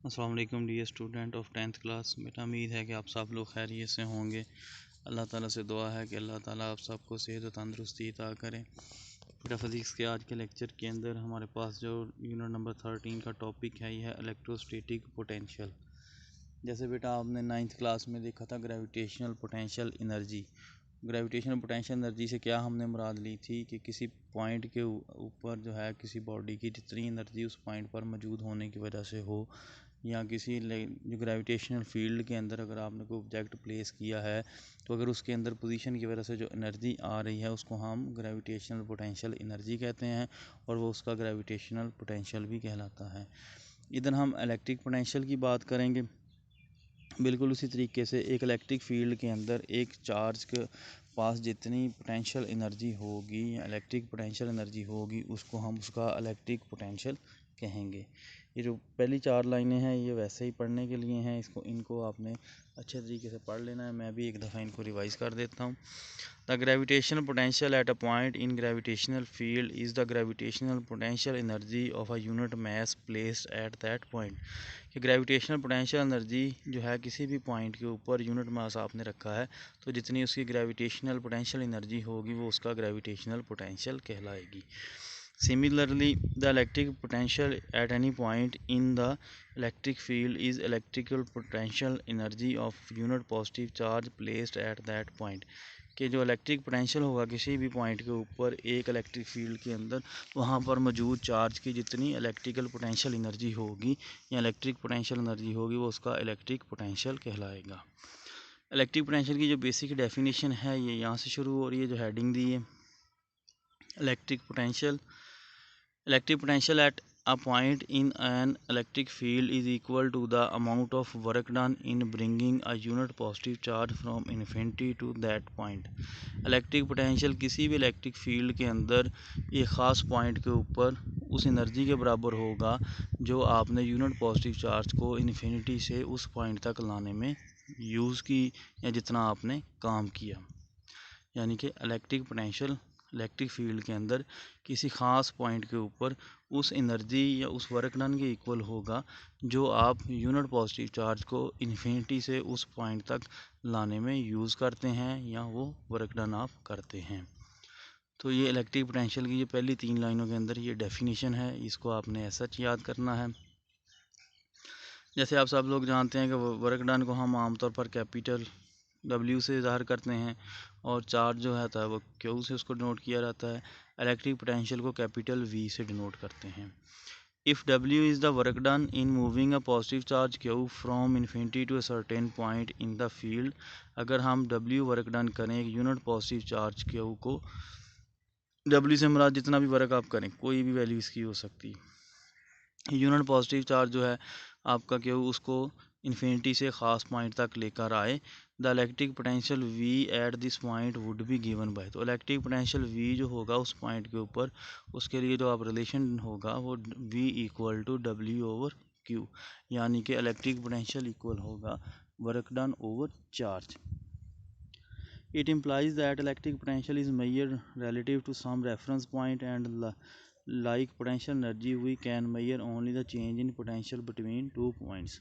अस्सलाम वालेकुम dear student of 10th class. बेटा उम्मीद है कि आप सब लोग खैरियत से होंगे। अल्लाह ताला से दुआ है कि अल्लाह ताला आप सबको सेहत और तंदुरुस्ती अता करें। बेटा फिज़िक्स के आज के लेक्चर के अंदर हमारे पास जो यूनिट नंबर 13 का टॉपिक है यह है इलेक्ट्रोस्टैटिक पोटेंशियल। जैसे बेटा आपने 9th क्लास में देखा था gravitational potential energy. Gravitational potential energy से क्या हमने मुराद ली थी कि किसी पॉइंट के ऊपर जो है किसी बॉडी की जितनी एनर्जी उस पॉइंट पर मौजूद होने की वजह से हो, या किसी जो ग्रेविटेशनल फील्ड के अंदर अगर आपने कोई ऑब्जेक्ट प्लेस किया है तो अगर उसके अंदर पोजीशन की वजह से जो एनर्जी आ रही है उसको हम ग्रेविटेशनल पोटेंशियल एनर्जी कहते हैं, और वो उसका ग्रेविटेशनल पोटेंशियल भी कहलाता है। इधर हम इलेक्ट्रिक पोटेंशियल की बात करेंगे। बिल्कुल उसी तरीके से एक इलेक्ट्रिक फील्ड के अंदर एक चार्ज के पास जितनी पोटेंशियल एनर्जी होगी या इलेक्ट्रिक पोटेंशियल एनर्जी होगी उसको हम उसका इलेक्ट्रिक पोटेंशियल कहेंगे। ये जो पहली 4 लाइनें हैं ये वैसे ही पढ़ने के लिए हैं, इनको आपने अच्छे तरीके से पढ़ लेना है। मैं भी एक दफ़ा इनको रिवाइज़ कर देता हूँ। The gravitational potential at a point in gravitational field is the gravitational potential energy of a unit mass placed at that point. कि ग्रेविटेशनल पोटेंशियल एनर्जी जो है किसी भी पॉइंट के ऊपर यूनिट मास आपने रखा है तो जितनी उसकी ग्रेविटेशनल पोटेंशियल एनर्जी होगी वो उसका ग्रेविटेशनल पोटेंशियल कहलाएगी। Similarly, the electric potential at any point in the electric field is electrical potential energy of unit positive charge placed at that point। कि जो इलेक्ट्रिक पोटेंशियल होगा किसी भी पॉइंट के ऊपर एक इलेक्ट्रिक फील्ड के अंदर, वहाँ पर मौजूद चार्ज की जितनी इलेक्ट्रिकल पोटेंशियल एनर्जी होगी या इलेक्ट्रिक पोटेंशियल एनर्जी होगी वो उसका इलेक्ट्रिक पोटेंशियल कहलाएगा। इलेक्ट्रिक पोटेंशियल की जो बेसिक डेफिनेशन है ये यहाँ से शुरू हो रही है, जो हेडिंग दी है। Electric potential at a point in an electric field is equal to the amount of work done in bringing a unit positive charge from infinity to that point। Electric potential किसी भी electric field के अंदर एक ख़ास point के ऊपर उस energy के बराबर होगा जो आपने यूनिट पॉजिटिव चार्ज को इन्फिनिटी से उस पॉइंट तक लाने में यूज़ की या जितना आपने काम किया। यानी कि इलेक्ट्रिक पोटेंशियल इलेक्ट्रिक फील्ड के अंदर किसी ख़ास पॉइंट के ऊपर उस एनर्जी या उस वर्क डन के इक्वल होगा जो आप यूनिट पॉजिटिव चार्ज को इन्फिनिटी से उस पॉइंट तक लाने में यूज़ करते हैं या वो वर्क डन आप करते हैं। तो ये इलेक्ट्रिक पोटेंशियल की ये पहली 3 लाइनों के अंदर ये डेफिनेशन है, इसको आपने ऐसा याद करना है। जैसे आप सब लोग जानते हैं कि वर्क डन को हम आमतौर पर कैपिटल W से ज़ाहिर करते हैं और चार्ज जो है वो Q से उसको डिनोट किया जाता है। इलेक्ट्रिक पोटेंशियल को कैपिटल V से डिनोट करते हैं। If W is the work done in moving a positive charge Q from infinity to a certain point in the field, अगर हम W वर्क डन करें एक यूनिट पॉजिटिव चार्ज Q को, W से मुराद जितना भी वर्क आप करें कोई भी वैल्यू इसकी हो सकती है। यूनिट पॉजिटिव चार्ज जो है आपका Q उसको इन्फिनिटी से ख़ास पॉइंट तक लेकर आए, the electric potential V at this point would be given by. तो इलेक्ट्रिक पोटेंशियल V जो होगा उस पॉइंट के ऊपर उसके लिए जो आप रिलेशन होगा वो V equal to W over Q, यानी कि इलेक्ट्रिक पोटेंशियल इक्वल होगा work done over charge. It implies that electric potential is measured relative to some reference point and like potential energy we can measure only the change in potential between two points।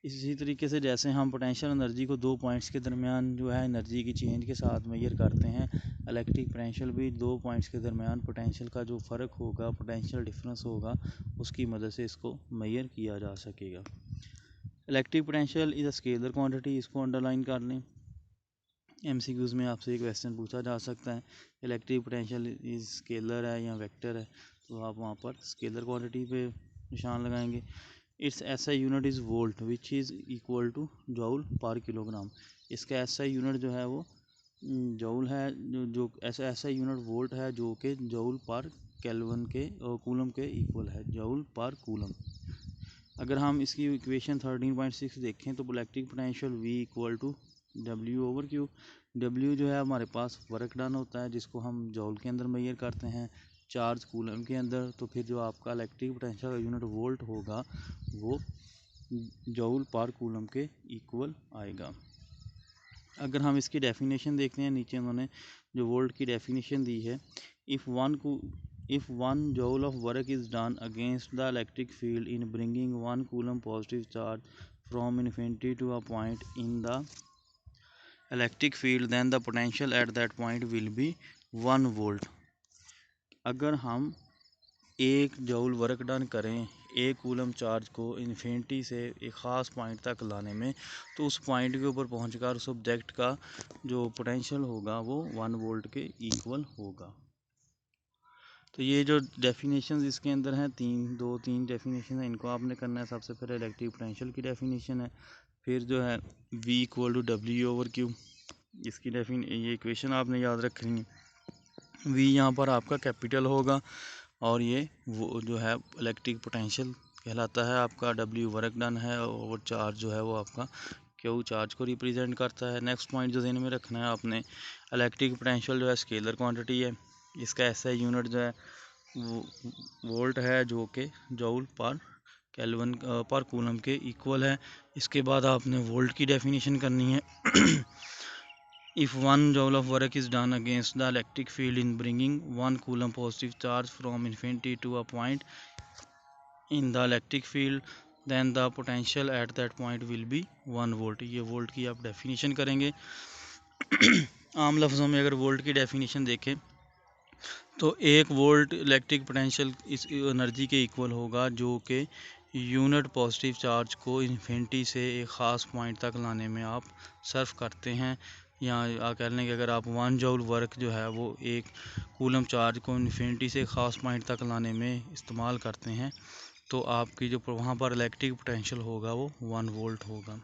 इसी तरीके से जैसे हम potential energy को दो points के दरमियान जो है एनर्जी की चेंज के साथ मेजर करते हैं, इलेक्ट्रिक पोटेंशियल भी दो पॉइंट्स के दरमियान पोटेंशियल का जो फ़र्क होगा, पोटेंशियल डिफरेंस होगा, उसकी मदद से इसको मेजर किया जा सकेगा। Electric potential is a scalar quantity, इसको अंडरलाइन कर लें। MCQs में आपसे एक क्वेश्चन पूछा जा सकता है इलेक्ट्रिक पोटेंशियल इज स्केलर है या वेक्टर है, तो आप वहाँ पर स्केलर क्वांटिटी पे निशान लगाएंगे। It's SI unit is volt which is equal two joule पर किलोग्राम। इसका SI यूनिट जो है वो जूल है, जो ऐसा SI यूनिट वोल्ट है जो कि जूल पर केल्विन के कूलम के इक्वल है, जूल पर कूलम। अगर हम इसकी इक्वेशन 13.6 देखें तो electric potential V equal to W over Q। W जो है हमारे पास वर्क डन होता है जिसको हम जूल के अंदर मेजर करते हैं, चार्ज कूलम के अंदर, तो फिर जो आपका इलेक्ट्रिक पोटेंशियल का यूनिट वोल्ट होगा वो जूल पर कूलम के इक्वल आएगा। अगर हम इसकी डेफिनेशन देखते हैं, नीचे उन्होंने जो वोल्ट की डेफिनेशन दी है, if if 1 joule of work is done against the electric field in bringing 1 coulomb positive charge from infinity to a point in the electric field, then the potential at that point will be 1 volt. अगर हम 1 joule work done करें 1 coulomb charge को infinity से एक ख़ास point तक लाने में, तो उस पॉइंट के ऊपर पहुंचकर उस ऑब्जेक्ट का जो पोटेंशियल होगा वो 1 वोल्ट के इक्वल होगा। तो ये जो डेफिनेशन इसके अंदर हैं, तीन डेफिनेशन है, इनको आपने करना है। सबसे पहले इलेक्ट्रिक पोटेंशियल की डेफिनेशन है, फिर जो है V = W/Q, इसकी ये इक्वेशन आपने याद रखनी है। V यहाँ पर आपका कैपिटल होगा और ये वो जो है इलेक्ट्रिक पोटेंशियल कहलाता है आपका। W वर्क डन है और चार्ज जो है वो आपका Q चार्ज को रिप्रेजेंट करता है। नेक्स्ट पॉइंट जो ध्यान में रखना है आपने, इलेक्ट्रिक पोटेंशियल जो है स्केलर क्वांटिटी है, इसका SI यूनिट जो है वो वोल्ट है, जो कि जूल पर केल्विन पर कूलम के इक्वल है। इसके बाद आपने वोल्ट की डेफिनेशन करनी है। If 1 joule of work is done against the electric field in bringing 1 coulomb positive charge from infinity to a point in the electric field, then the potential at that point will be 1 volt. ये volt की आप definition करेंगे। आम लफ्ज़ों में अगर volt की definition देखें तो 1 वोल्ट इलेक्ट्रिक पोटेंशियल इस एनर्जी के इक्वल होगा जो कि यूनिट पॉजिटिव चार्ज को इन्फिनिटी से एक ख़ास पॉइंट तक लाने में आप सर्व करते हैं। या कह लें कि अगर आप 1 जूल वर्क जो है वो 1 कूलम चार्ज को इन्फिनिटी से ख़ास पॉइंट तक लाने में इस्तेमाल करते हैं, तो आपकी जो वहाँ पर इलेक्ट्रिक पोटेंशियल होगा वो 1 वोल्ट होगा।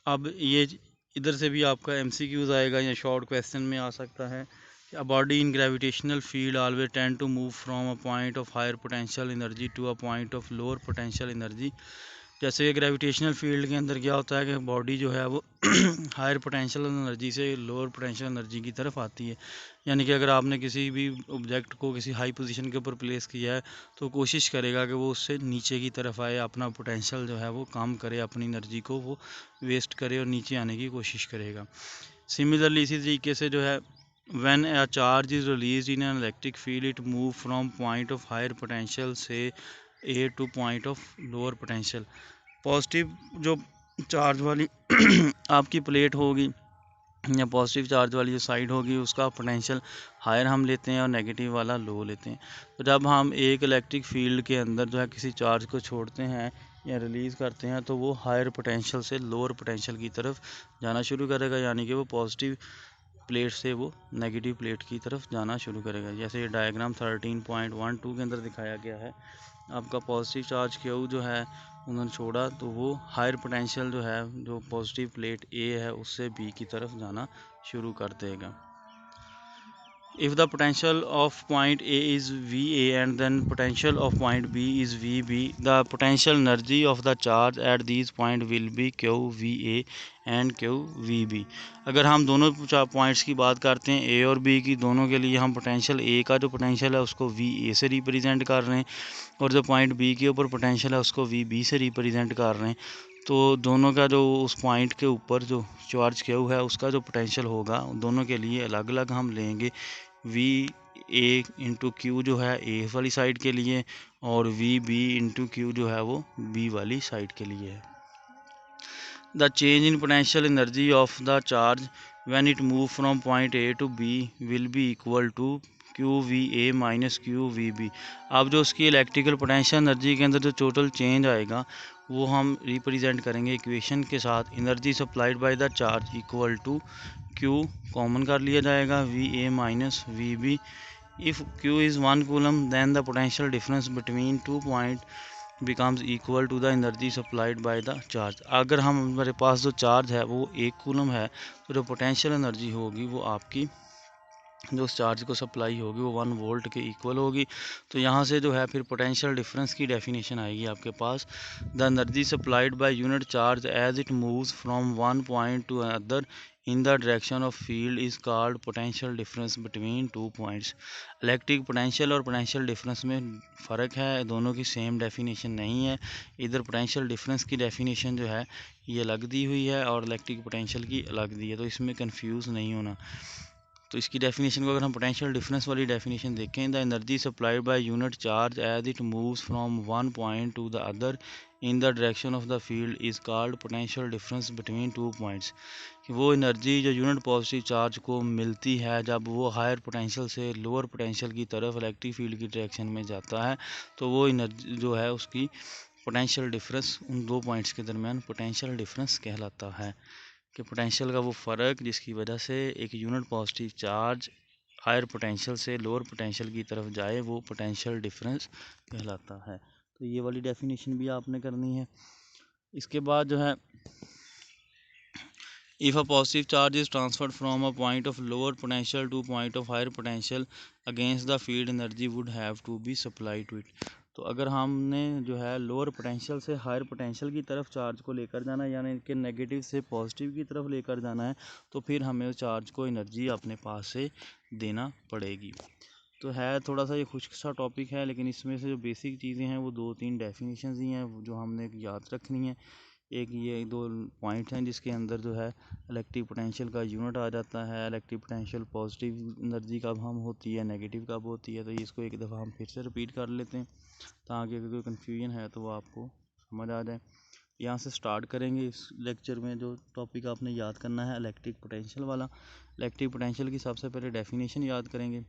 अब ये इधर से भी आपका MCQs आएगा या शॉर्ट क्वेश्चन में आ सकता है। A body in gravitational field always tend to move from a point of higher potential energy to a point of lower potential energy। जैसे ग्रेविटेशनल फील्ड के अंदर क्या होता है कि बॉडी जो है वो हायर पोटेंशियल एनर्जी से लोअर पोटेंशियल एनर्जी की तरफ आती है। यानी कि अगर आपने किसी भी ऑब्जेक्ट को किसी हाई पोजीशन के ऊपर प्लेस किया है तो कोशिश करेगा कि वो उससे नीचे की तरफ आए, अपना पोटेंशियल जो है वो कम करे, अपनी एनर्जी को वो वेस्ट करे और नीचे आने की कोशिश करेगा। सिमिलरली इसी तरीके से जो है when a charge is released in an electric field, it move from point of higher potential से A to point of lower potential। Positive जो चार्ज वाली आपकी प्लेट होगी या पॉजिटिव चार्ज वाली जो साइड होगी उसका पोटेंशियल हायर हम लेते हैं और नेगेटिव वाला लो लेते हैं। तो जब हम एक इलेक्ट्रिक फील्ड के अंदर जो है किसी चार्ज को छोड़ते हैं या रिलीज़ करते हैं तो वो हायर पोटेंशियल से लोअर पोटेंशियल की तरफ जाना शुरू करेगा, यानी कि वो पॉजिटिव प्लेट से वो नेगेटिव प्लेट की तरफ जाना शुरू करेगा। जैसे ये डायग्राम 13.12 के अंदर दिखाया गया है, आपका पॉजिटिव चार्ज Q जो है उन्होंने छोड़ा तो वो हायर पोटेंशियल जो है जो पॉजिटिव प्लेट A है उससे B की तरफ जाना शुरू कर देगा। If the potential of point A is VA and then potential of point B is VB, the potential energy of the charge at these point will be QVA and QVB। अगर हम दोनों points की बात करते हैं A और B की, दोनों के लिए हम पोटेंशियल A का जो पोटेंशियल है उसको VA से रिप्रेजेंट कर रहे हैं और जो पॉइंट B के ऊपर पोटेंशियल है उसको VB से रिप्रेजेंट कर रहे हैं। तो दोनों का जो उस पॉइंट के ऊपर जो चार्ज Q है उसका जो पोटेंशियल होगा दोनों के लिए अलग अलग हम लेंगे। VA इंटू Q जो है A वाली साइड के लिए और VB इंटू Q जो है वो B वाली साइड के लिए है। The change in potential energy of the charge when it move from point A to B will be equal to QVA minus QVB। अब जो उसकी इलेक्ट्रिकल पोटेंशियल एनर्जी के अंदर जो टोटल चेंज आएगा वो हम रिप्रेजेंट करेंगे इक्वेशन के साथ, energy supplied by the charge equal to Q common कर लिया जाएगा VA minus VB। If Q is 1 coulomb then the potential difference between 2 point becomes equal to the energy supplied by the charge. अगर हमारे पास जो charge है वो 1 coulomb है तो जो पोटेंशियल एनर्जी होगी वो आपकी जो उस चार्ज को सप्लाई होगी वो 1 वोल्ट के इक्वल होगी। तो यहाँ से जो है फिर पोटेंशियल डिफरेंस की डेफिनेशन आएगी आपके पास, the energy supplied by unit charge as it moves from one point to other in the direction of field is called potential difference between 2 points. Electric potential और पोटेंशियल डिफरेंस में फ़र्क है, दोनों की सेम डेफिनेशन नहीं है। इधर potential difference की डेफिनेशन जो है ये अलग दी हुई है और इलेक्ट्रिक पोटेंशियल की अलग दी है, तो इसमें कंफ्यूज नहीं होना। तो इसकी डेफिनेशन को अगर हम पोटेंशियल डिफरेंस वाली डेफिनेशन देखें, the energy supplied by unit charge as it moves from one point to the other in the direction of the field is called potential difference between two points. कि वो energy जो unit positive charge को मिलती है जब वो higher potential से lower potential की तरफ इलेक्ट्रिक फील्ड की डायरेक्शन में जाता है, तो वो एनर्जी जो है उसकी पोटेंशियल डिफरेंस उन दो पॉइंट्स के दरमियान पोटेंशियल डिफरेंस कहलाता है। कि पोटेंशियल का वो फ़र्क जिसकी वजह से एक unit positive charge higher potential से लोअर पोटेंशियल की तरफ जाए, वो पोटेंशियल डिफरेंस कहलाता है। तो ये वाली डेफिनेशन भी आपने करनी है। इसके बाद जो है, if a positive charge is transferred from a point of lower potential to point of higher potential against the field energy would have to be supply to it. तो अगर हमने जो है लोअर पोटेंशियल से हायर पोटेंशियल की तरफ charge को लेकर जाना है, यानी कि नेगेटिव से पॉजिटिव की तरफ लेकर जाना है, तो फिर हमें उस चार्ज को एनर्जी अपने पास से देना पड़ेगी। तो है थोड़ा सा ये खुश्क सा टॉपिक है, लेकिन इसमें से जो बेसिक चीज़ें हैं वो 2-3 डेफिनेशन ही हैं जो हमने याद रखनी है। एक ये 2 पॉइंट हैं जिसके अंदर जो है इलेक्ट्रिक पोटेंशियल का यूनिट आ जाता है, इलेक्ट्रिक पोटेंशियल पॉजिटिव एनर्जी कब हम होती है, नेगेटिव कब होती है। तो इसको एक दफ़ा हम फिर से रिपीट कर लेते हैं ताकि अगर कोई कन्फ्यूजन है तो वो आपको समझ आ जाए। यहाँ से स्टार्ट करेंगे इस लेक्चर में। जो टॉपिक आपने याद करना है इलेक्ट्रिक पोटेंशियल वाला। इलेक्ट्रिक पोटेंशियल की सबसे पहले डेफिनेशन याद करेंगे।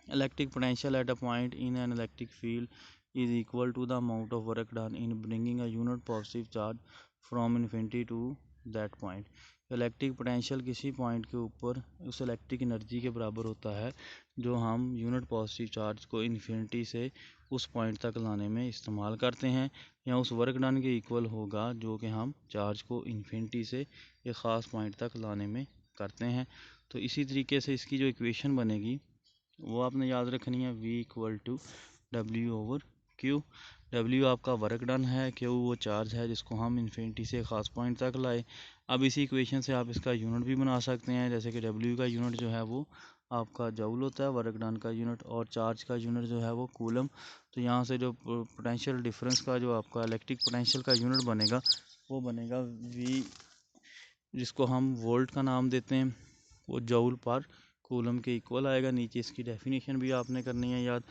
Electric potential at a point in an electric field is equal to the amount of work done in bringing a unit positive charge from infinity to that point। Electric potential किसी point के ऊपर उस electric energy के बराबर होता है जो हम यूनिट पॉजिटिव चार्ज को इन्फिनिटी से उस पॉइंट तक लाने में इस्तेमाल करते हैं, या उस वर्क डन के इक्वल होगा जो कि हम चार्ज को इन्फिनिटी से एक ख़ास पॉइंट तक लाने में करते हैं। तो इसी तरीके से इसकी जो इक्वेशन बनेगी वो आपने याद रखनी है, V equal to W/Q। W आपका वर्क डन है, Q वो चार्ज है जिसको हम इन्फिनिटी से ख़ास पॉइंट तक लाए। अब इसी इक्वेशन से आप इसका यूनिट भी बना सकते हैं, जैसे कि W का यूनिट जो है वो आपका जूल होता है, वर्क डन का यूनिट, और चार्ज का यूनिट जो है वो कूलम। तो यहाँ से जो पोटेंशियल डिफरेंस का जो आपका इलेक्ट्रिक पोटेंशियल का यूनिट बनेगा वो बनेगा V, जिसको हम वोल्ट का नाम देते हैं, वो जूल पर कूलम के इक्वल आएगा। नीचे इसकी डेफिनेशन भी आपने करनी है याद।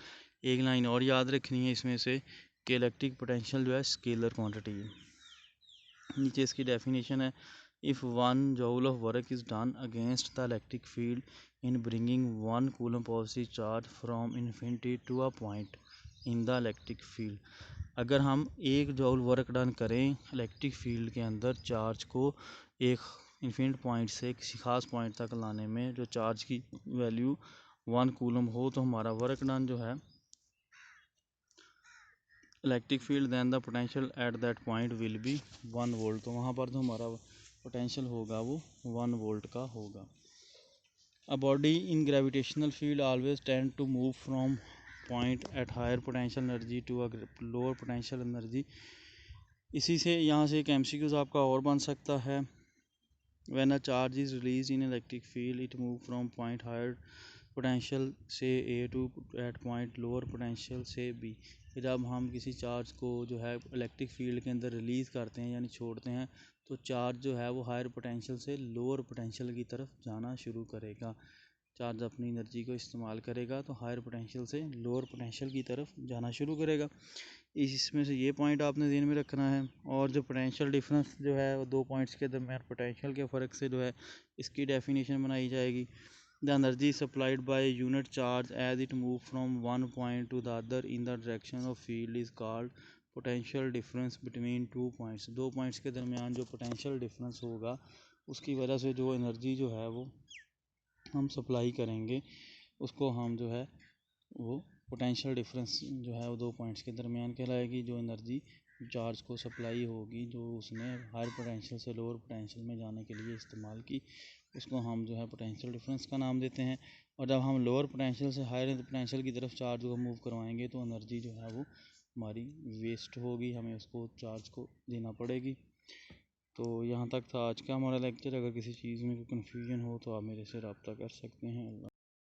एक लाइन और याद रखनी है इसमें से कि इलेक्ट्रिक पोटेंशियल जो है स्केलर क्वांटिटी है। नीचे इसकी डेफिनेशन है, if 1 joule of work is done against the electric field in bringing 1 coulomb positive charge from infinity to a point in the electric field. अगर हम 1 जूल वर्क डन करें electric field के अंदर charge को एक infinite point से किसी खास पॉइंट तक लाने में, जो चार्ज की वैल्यू 1 कूलम हो, तो हमारा वर्क डन जो है electric field then the potential at that point will be 1 volt. तो वहाँ पर जो हमारा पोटेंशियल होगा वो 1 वोल्ट का होगा। A body in gravitational field always tend to move from point at higher potential energy to a lower potential energy. इसी से यहाँ से एक MCQs आपका और बन सकता है, when a charge is released in electric field it move from point higher potential से A to at point lower potential से B। जब हम किसी चार्ज को जो है इलेक्ट्रिक फील्ड के अंदर रिलीज़ करते हैं यानी छोड़ते हैं, तो चार्ज जो है वो हायर पोटेंशियल से लोअर पोटेंशियल की तरफ जाना शुरू करेगा। चार्ज अपनी एनर्जी को इस्तेमाल करेगा तो हायर पोटेंशियल से लोअर पोटेंशियल की तरफ जाना शुरू करेगा। इसमें से ये पॉइंट आपने ध्यान में रखना है। और जो पोटेंशियल डिफरेंस जो है वो दो पॉइंट्स के दरमियान पोटेंशियल के फ़र्क से जो है इसकी डेफिनेशन बनाई जाएगी। The energy supplied by unit charge as it move from one point to the other in the direction of field is called potential difference between two points. दो पॉइंट्स के दरमियान जो पोटेंशियल डिफरेंस होगा उसकी वजह से जो एनर्जी जो है वो हम सप्लाई करेंगे उसको हम जो है वो पोटेंशियल डिफरेंस जो है वो दो पॉइंट्स के दरमियान कहलाएगी। जो एनर्जी चार्ज को सप्लाई होगी जो उसने हायर पोटेंशियल से लोअर पोटेंशियल में जाने के लिए इस्तेमाल की, उसको हम जो है पोटेंशियल डिफरेंस का नाम देते हैं। और जब हम लोअर पोटेंशियल से हायर पोटेंशियल की तरफ चार्ज को मूव करवाएंगे तो एनर्जी जो है वो हमारी वेस्ट होगी, हमें उसको चार्ज को देना पड़ेगी। तो यहाँ तक था आज का हमारा लेक्चर। अगर किसी चीज़ में कोई कन्फ्यूजन हो तो आप मेरे से रब्ता कर सकते हैं।